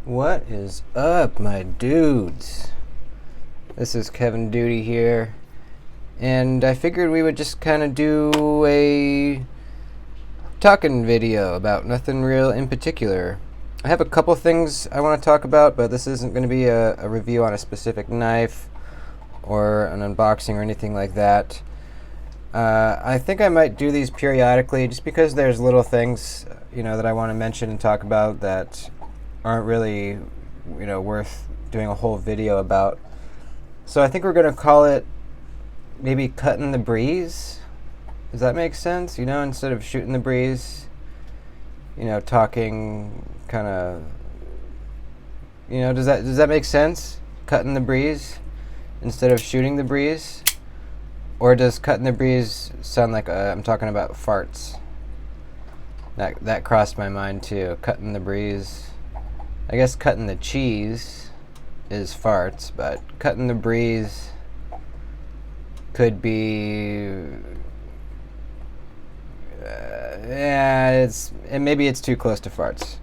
What is up, my dudes? This is Kevin Duty here, and I figured we would just kind of do a talking video about nothing real in particular. I have a couple things I want to talk about, but this isn't going to be a review on a specific knife or an unboxing or anything like that. I think I might do these periodically just because there's little things, that I want to mention and talk about that aren't really, worth doing a whole video about. So I think we're going to call it maybe Cuttin the Breeze. Does that make sense? Instead of shooting the breeze, talking kind of, does that make sense? Cuttin the Breeze instead of shooting the breeze? Or does Cuttin the Breeze sound like I'm talking about farts? That crossed my mind too. Cuttin the Breeze. I guess Cuttin the Cheeze is farts, but Cuttin the Breeze could be maybe it's too close to farts.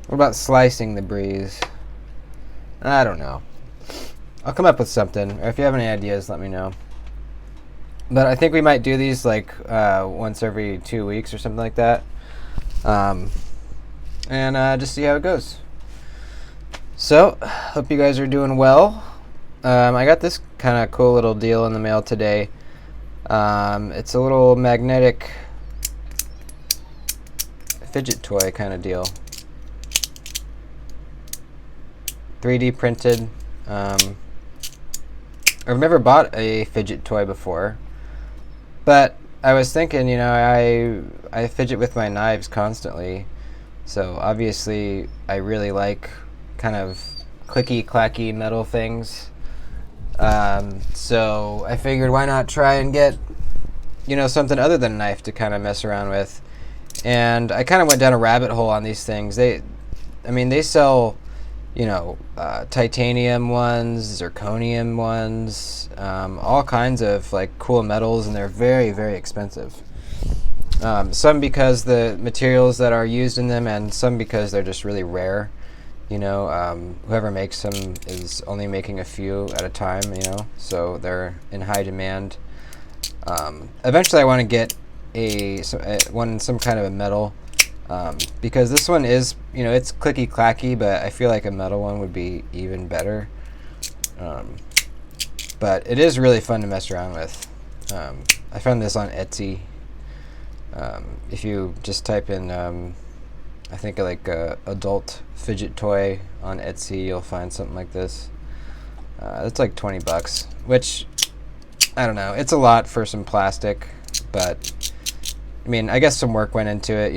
What about slicing the breeze? I don't know. I'll come up with something, or if you have any ideas, let me know. But I think we might do these like once every 2 weeks or something like that, and just see how it goes. So, hope you guys are doing well. I got this kind of cool little deal in the mail today. It's a little magnetic fidget toy kind of deal. 3D printed. I've never bought a fidget toy before, but I was thinking, I fidget with my knives constantly, so obviously I really like kind of clicky clacky metal things. So I figured, why not try and get something other than a knife to kind of mess around with. And I kind of went down a rabbit hole on these things. They sell titanium ones, zirconium ones, all kinds of like cool metals, and they're very, very expensive. Some because the materials that are used in them, and some because they're just really rare. Whoever makes them is only making a few at a time, so they're in high demand. Eventually I want to get some kind of a metal, because this one is, it's clicky clacky, but I feel like a metal one would be even better. But it is really fun to mess around with. I found this on Etsy. If you just type in I think like adult fidget toy on Etsy, you'll find something like this. It's like $20, which, I don't know, it's a lot for some plastic, but I guess some work went into it.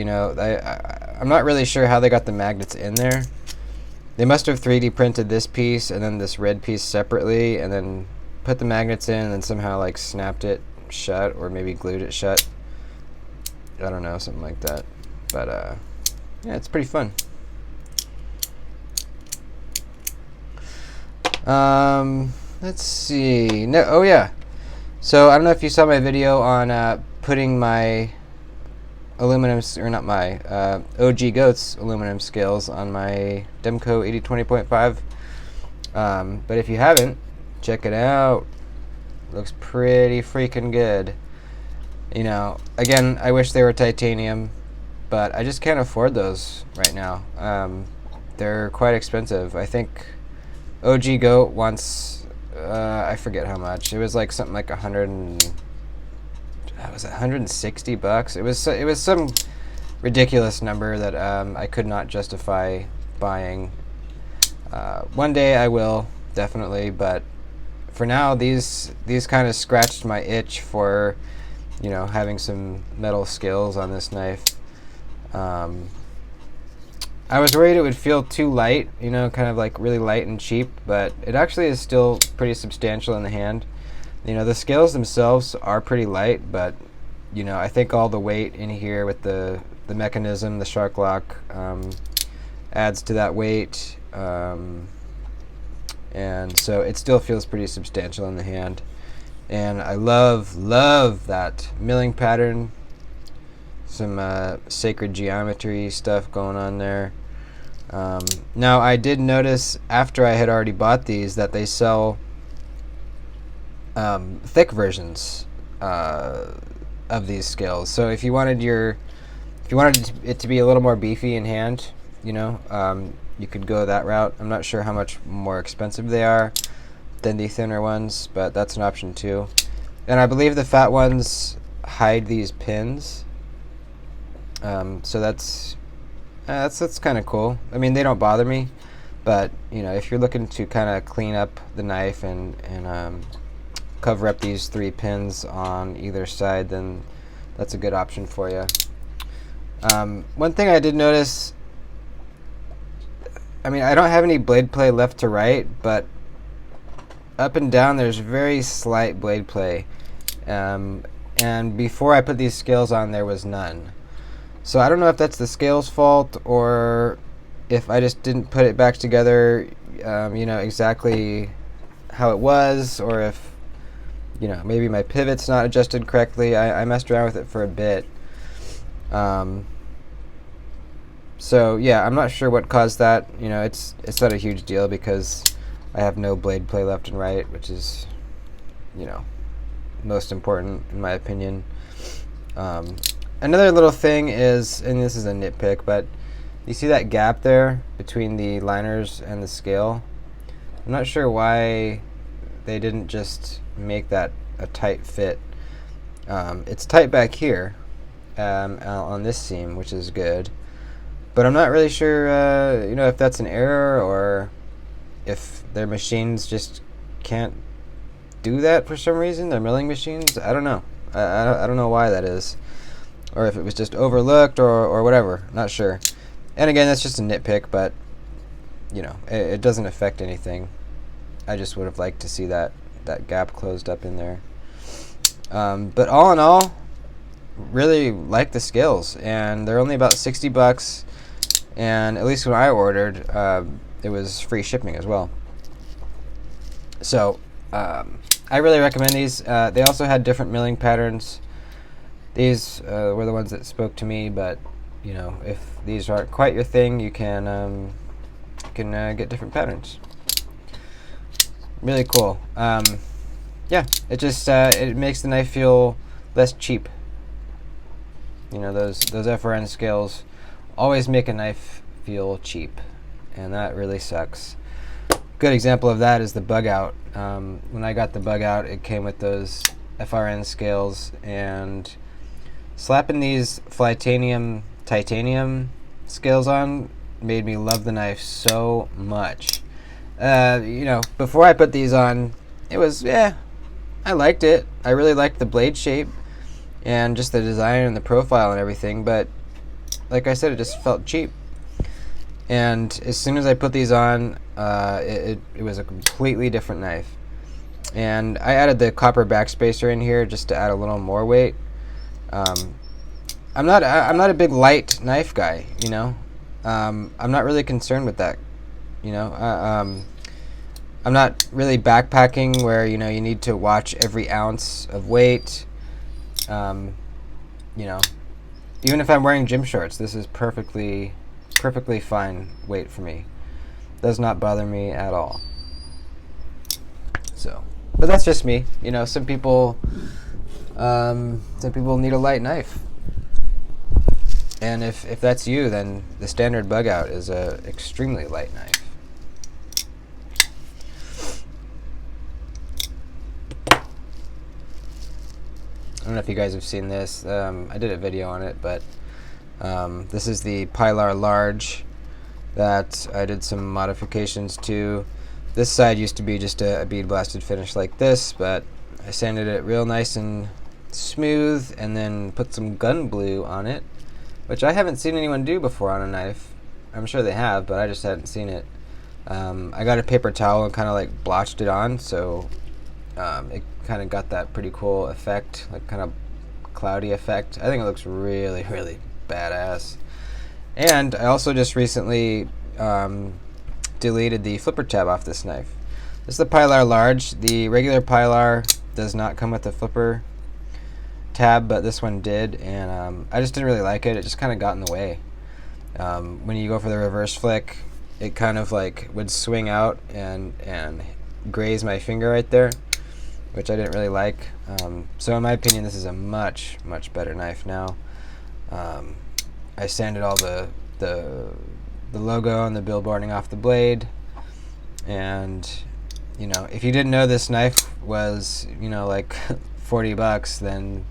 I'm not really sure how they got the magnets in there. They must have 3D printed this piece and then this red piece separately, and then put the magnets in and then somehow like snapped it shut, or maybe glued it shut. I don't know, something like that. But yeah, it's pretty fun. Let's see. Oh yeah. So I don't know if you saw my video on putting my aluminum, or not my OG Goats aluminum scales on my Demco 8020.5. But if you haven't, check it out. Looks pretty freaking good. Again, I wish they were titanium, but I just can't afford those right now. They're quite expensive. I think OG Goat wants, I forget how much. It was like something like $160. It was some ridiculous number that I could not justify buying. One day I will, definitely, but for now these kind of scratched my itch for having some metal scales on this knife. I was worried it would feel too light, kind of like really light and cheap, but it actually is still pretty substantial in the hand. The scales themselves are pretty light, but I think all the weight in here with the mechanism, the shark lock, adds to that weight, and so it still feels pretty substantial in the hand. And I love that milling pattern. Some sacred geometry stuff going on there. Now I did notice after I had already bought these that they sell thick versions of these scales. So if you wanted it to be a little more beefy in hand, you could go that route. I'm not sure how much more expensive they are than the thinner ones, but that's an option too. And I believe the fat ones hide these pins, so that's kind of cool. I mean, they don't bother me, but if you're looking to kind of clean up the knife and cover up these 3 pins on either side, then that's a good option for you. One thing I did notice, I mean, I don't have any blade play left to right, but up and down there's very slight blade play, and before I put these scales on there was none. So I don't know if that's the scales fault or if I just didn't put it back together exactly how it was, or if maybe my pivot's not adjusted correctly. I messed around with it for a bit. So yeah, I'm not sure what caused that. It's not a huge deal because I have no blade play left and right, which is most important in my opinion. Another little thing is, and this is a nitpick, but you see that gap there between the liners and the scale? I'm not sure why they didn't just make that a tight fit. It's tight back here on this seam, which is good, but I'm not really sure if that's an error or if their machines just can't do that for some reason. Their milling machines, I don't know. I don't know why that is, or if it was just overlooked or whatever. Not sure. And again, that's just a nitpick, but it doesn't affect anything. I just would have liked to see that gap closed up in there. But all in all, really like the scales, and they're only about $60, and at least when I ordered, it was free shipping as well. So I really recommend these. They also had different milling patterns. These were the ones that spoke to me, but if these aren't quite your thing, you can get different patterns. Really cool. Yeah, it just it makes the knife feel less cheap. Those FRN scales always make a knife feel cheap, and that really sucks. Good example of that is the bug out. When I got the bug out, it came with those FRN scales, and slapping these titanium scales on made me love the knife so much. Before I put these on, it was, I liked it. I really liked the blade shape and just the design and the profile and everything, but like I said, it just felt cheap. And as soon as I put these on, it was a completely different knife. And I added the copper backspacer in here just to add a little more weight. I'm not a big light knife guy, I'm not really concerned with that, I'm not really backpacking where you need to watch every ounce of weight. Even if I'm wearing gym shorts, this is perfectly fine weight for me. Does not bother me at all. So, but that's just me. Some people need a light knife, and if that's you, then the standard bug out is a extremely light knife. I don't know if you guys have seen this. I did a video on it, but this is the Pilar Large that I did some modifications to. This side used to be just a bead blasted finish like this, but I sanded it real nice and smooth and then put some gun blue on it, which I haven't seen anyone do before on a knife. I'm sure they have, but I just hadn't seen it. I got a paper towel and kind of like blotched it on, so it kind of got that pretty cool effect, like kind of cloudy effect. I think it looks really, really badass. And I also just recently deleted the flipper tab off this knife. This is the Pilar Large. The regular Pilar does not come with the flipper tab, but this one did, and I just didn't really like it. It just kind of got in the way. When you go for the reverse flick, it kind of like would swing out and graze my finger right there, which I didn't really like. So in my opinion, this is a much better knife now. I sanded all the logo and the billboarding off the blade, and if you didn't know this knife was like $40, then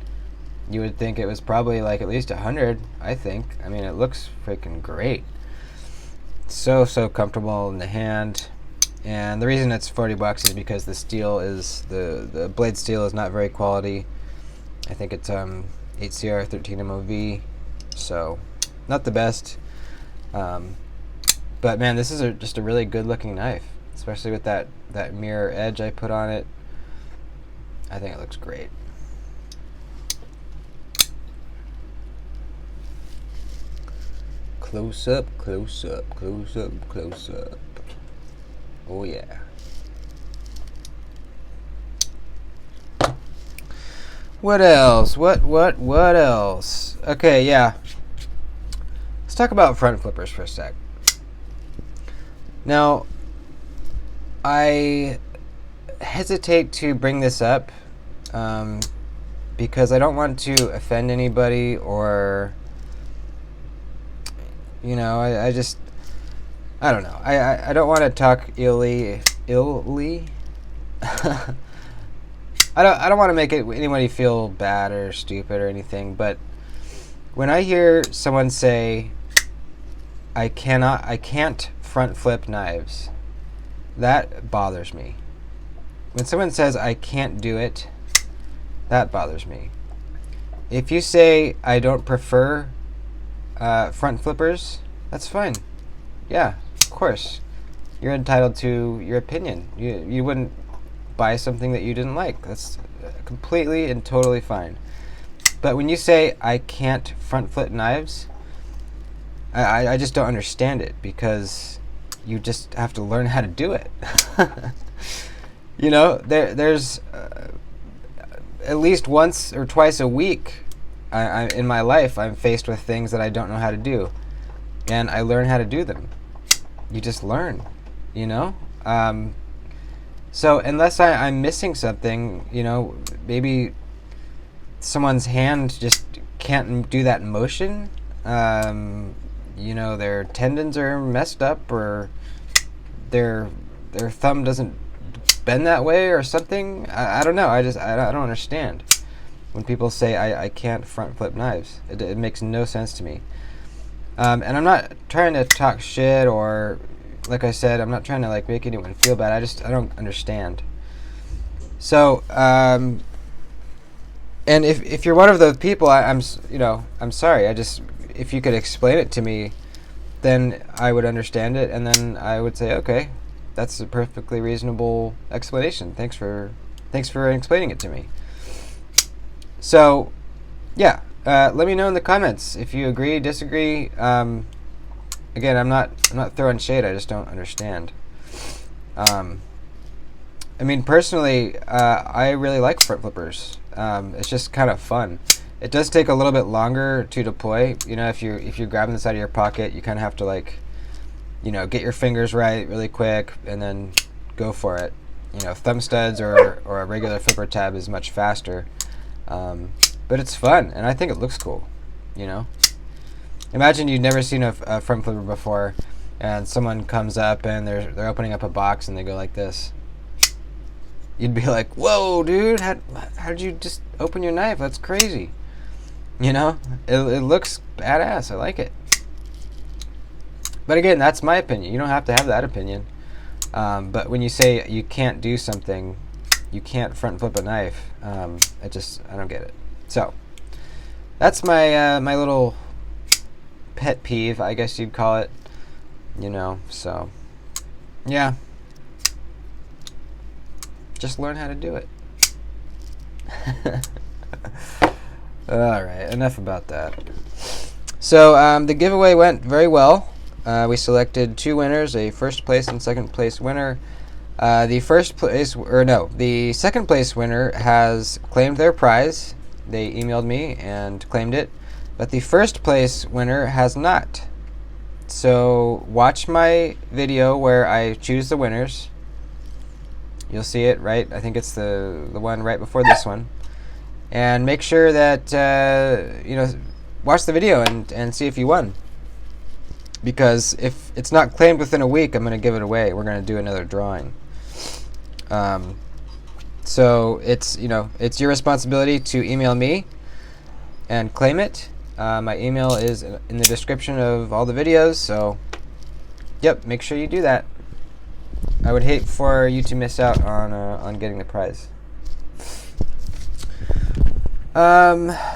you would think it was probably like at least 100. I think. I mean, it looks freaking great. So comfortable in the hand. And the reason it's $40 is because the steel is the blade steel is not very quality. I think it's 8CR 13 MOV, so not the best. But man, this is just a really good looking knife, especially with that mirror edge I put on it. I think it looks great. Close up, close up, close up, close up. Oh yeah. What else? What else? Okay, yeah. Let's talk about front flippers for a sec. Now, I hesitate to bring this up because I don't want to offend anybody, or I don't know. I don't want to talk illy. I don't want to make anybody feel bad or stupid or anything, but when I hear someone say I can't front flip knives, that bothers me. When someone says I can't do it, that bothers me. If you say I don't prefer front flippers, that's fine. Yeah, of course. You're entitled to your opinion. You wouldn't buy something that you didn't like. That's completely and totally fine. But when you say I can't front flip knives, I just don't understand it, because you just have to learn how to do it. There's at least once or twice a week in my life I'm faced with things that I don't know how to do, and I learn how to do them. You just learn, so unless I'm missing something, maybe someone's hand just can't do that motion, their tendons are messed up, or their thumb doesn't bend that way or something. I don't know. I don't understand when people say I can't front flip knives. It makes no sense to me. And I'm not trying to talk shit, or like I said, I'm not trying to like make anyone feel bad. I don't understand. So, and if you're one of those people, I'm sorry. If you could explain it to me, then I would understand it, and then I would say, okay, that's a perfectly reasonable explanation. Thanks for explaining it to me. So, yeah. Let me know in the comments if you agree, disagree. Again, I'm not throwing shade. I just don't understand. I mean, personally, I really like front flippers. It's just kind of fun. It does take a little bit longer to deploy. If you're grabbing this out of your pocket, you kind of have to get your fingers right really quick and then go for it. Thumb studs or a regular flipper tab is much faster. But it's fun, and I think it looks cool. Imagine you've never seen a front flipper before, and someone comes up and they're opening up a box and they go like this. You'd be like, "Whoa, dude! How did you just open your knife? That's crazy." It looks badass. I like it. But again, that's my opinion. You don't have to have that opinion. But when you say you can't do something, you can't front flip a knife, I don't get it. So that's my my little pet peeve, I guess you'd call it. So yeah, just learn how to do it. All right, enough about that. So the giveaway went very well. We selected 2 winners, a first place and second place winner. The second place winner has claimed their prize. They emailed me and claimed it, but the first place winner has not. So watch my video where I choose the winners. You'll see it, right? I think it's the one right before this one. And make sure that, watch the video and see if you won. Because if it's not claimed within a week, I'm going to give it away. We're going to do another drawing. So it's your responsibility to email me and claim it. My email is in the description of all the videos. So, yep, make sure you do that. I would hate for you to miss out on getting the prize.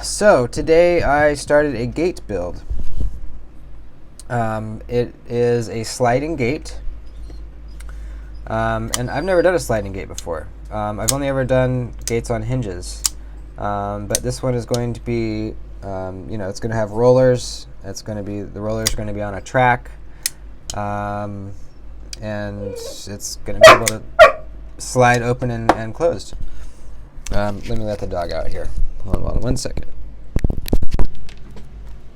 So today I started a gate build. It is a sliding gate, and I've never done a sliding gate before. I've only ever done gates on hinges, but this one is going to be, it's going to have rollers. The rollers are going to be on a track, and it's going to be able to slide open and closed. Let me let the dog out here. Hold on 1 second.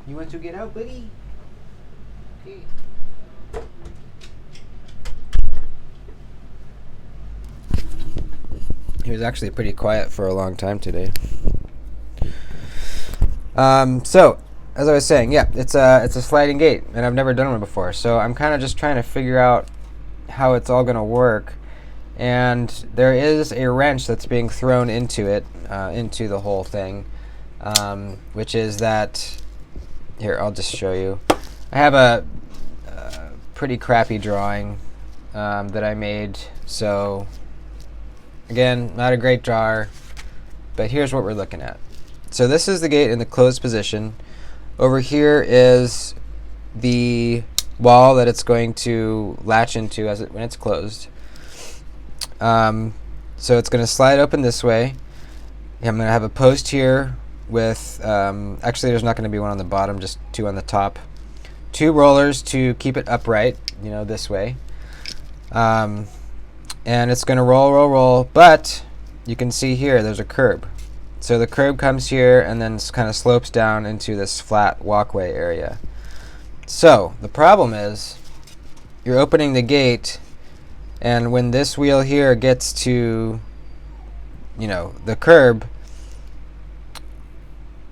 You want to get out, buddy? Okay. He was actually pretty quiet for a long time today. So, as I was saying, yeah, it's a sliding gate, and I've never done one before. So I'm kind of just trying to figure out how it's all going to work. And there is a wrench that's being thrown into it, into the whole thing, which is that, here, I'll just show you. I have a pretty crappy drawing that I made, so again, not a great drawer, but here's what we're looking at. So this is the gate in the closed position. Over here is the wall that it's going to latch into when it's closed. So it's going to slide open this way. I'm going to have a post here with, actually there's not going to be one on the bottom, just two on the top. Two rollers to keep it upright, this way. And it's going to roll, but you can see here there's a curb. So the curb comes here and then kind of slopes down into this flat walkway area. So the problem is you're opening the gate, and when this wheel here gets to, the curb,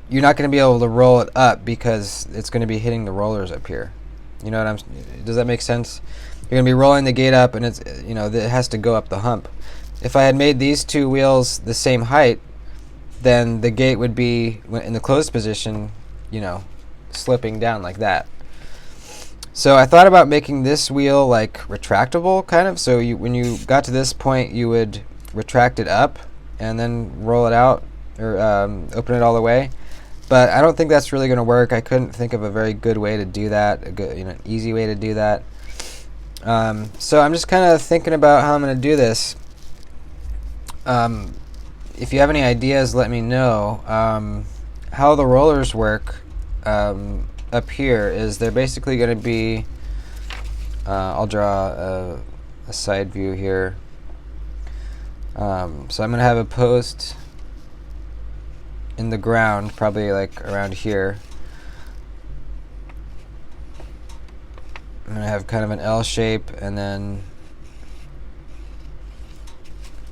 you're not going to be able to roll it up because it's going to be hitting the rollers up here. Does that make sense? You're going to be rolling the gate up, and it has to go up the hump. If I had made these two wheels the same height, then the gate would be in the closed position, slipping down like that. So I thought about making this wheel like retractable, kind of. So when you got to this point, you would retract it up and then roll it out, or open it all the way. But I don't think that's really going to work. I couldn't think of a very good way to do that, an easy way to do that. So I'm just kind of thinking about how I'm going to do this. If you have any ideas, let me know. How the rollers work up here is they're basically going to be, I'll draw a side view here. So I'm going to have a post in the ground, probably like around here. I'm going to have kind of an L shape, and then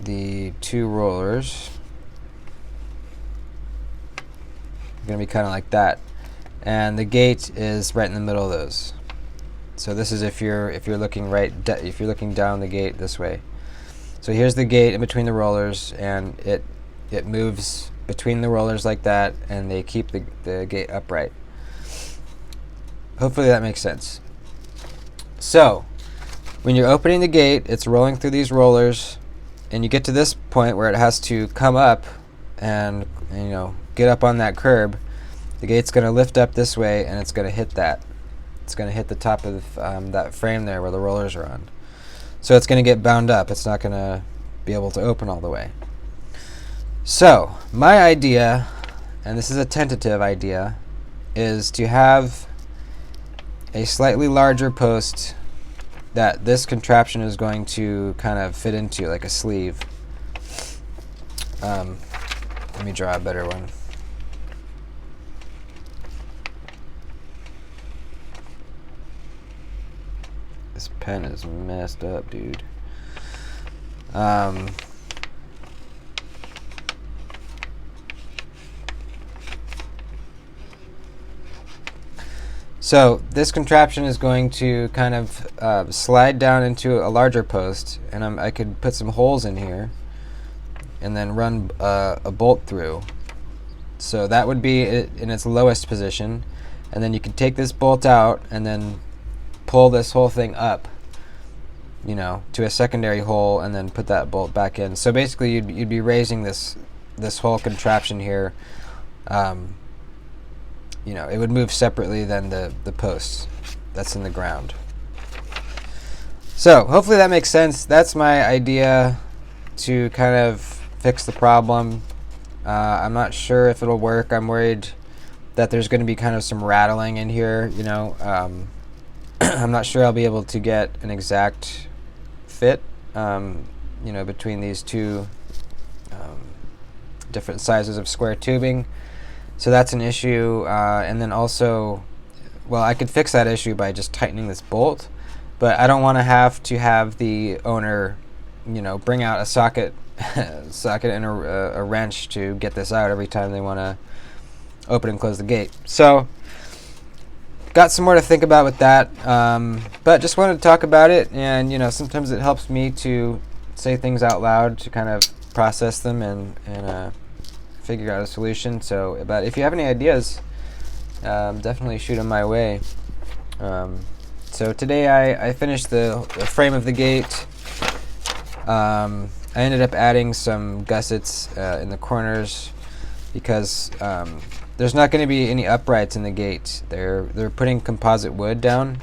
the two rollers are going to be kind of like that. And the gate is right in the middle of those. So this is if you're looking if you're looking down the gate this way. So here's the gate in between the rollers, and it moves between the rollers like that, and they keep the gate upright. Hopefully that makes sense. So when you're opening the gate, it's rolling through these rollers, and you get to this point where it has to come up and get up on that curb. The gate's going to lift up this way, and it's going to hit that. It's going to hit the top of that frame there where the rollers are on. So it's going to get bound up. It's not going to be able to open all the way. So my idea, and this is a tentative idea, is to have a slightly larger post that this contraption is going to kind of fit into, like a sleeve. Let me draw a better one. pen is messed up, dude. So this contraption is going to kind of slide down into a larger post, and I could put some holes in here and then run a bolt through. So that would be it in its lowest position, and then you could take this bolt out and then pull this whole thing up, you know, to a secondary hole, and then put that bolt back in. So basically you'd be raising this whole contraption here. You know, it would move separately than the posts that's in the ground. So hopefully that makes sense. That's my idea to kind of fix the problem. I'm not sure if it'll work. I'm worried that there's going to be kind of some rattling in here, you know. I'm not sure I'll be able to get an exact fit, you know, between these two different sizes of square tubing. So that's an issue, and then also, well, I could fix that issue by just tightening this bolt, but I don't want to have the owner, you know, bring out a socket and a wrench to get this out every time they want to open and close the gate. So got some more to think about with that, but just wanted to talk about it, and you know, sometimes it helps me to say things out loud to kind of process them and figure out a solution. So, but if you have any ideas, definitely shoot them my way. So today I finished the frame of the gate. I ended up adding some gussets in the corners because there's not going to be any uprights in the gate. They're putting composite wood down,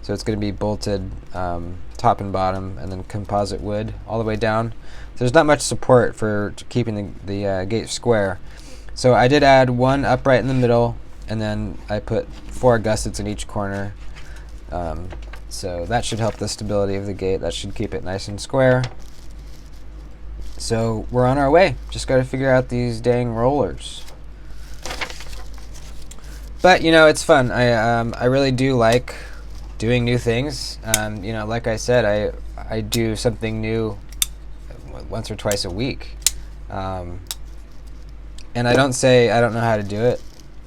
so it's going to be bolted top and bottom, and then composite wood all the way down. So there's not much support for keeping the gate square. So I did add one upright in the middle, and then I put 4 gussets in each corner. So that should help the stability of the gate. That should keep it nice and square. So we're on our way. Just got to figure out these dang rollers. But you know, it's fun. I really do like doing new things. You know, like I said, I do something new once or twice a week, and I don't say I don't know how to do it.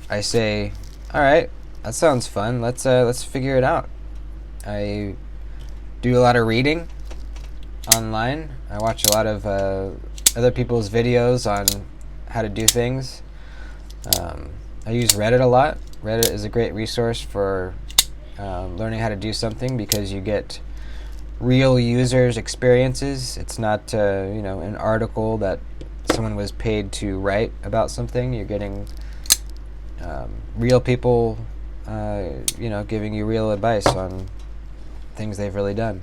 I say, all right, that sounds fun. Let's figure it out. I do a lot of reading online. I watch a lot of other people's videos on how to do things. I use Reddit a lot. Reddit is a great resource for learning how to do something because you get real users' experiences. It's not you know, an article that someone was paid to write about something. You're getting real people, you know, giving you real advice on things they've really done.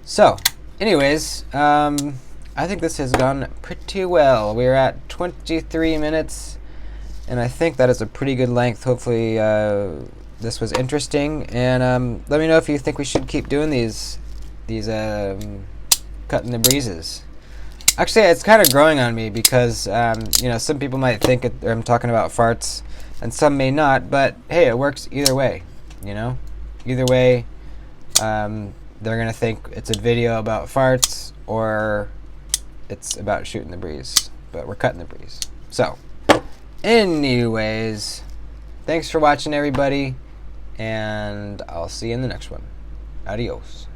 So, anyways, I think this has gone pretty well. We're at 23 minutes, and I think that is a pretty good length. Hopefully, this was interesting, and let me know if you think we should keep doing these Cuttin the Breezes. Actually, it's kind of growing on me because you know, some people might think I'm talking about farts, and some may not. But hey, it works either way. You know, either way, they're gonna think it's a video about farts or it's about shooting the breeze. But we're cutting the breeze. So, anyways, thanks for watching, everybody. And I'll see you in the next one. Adios.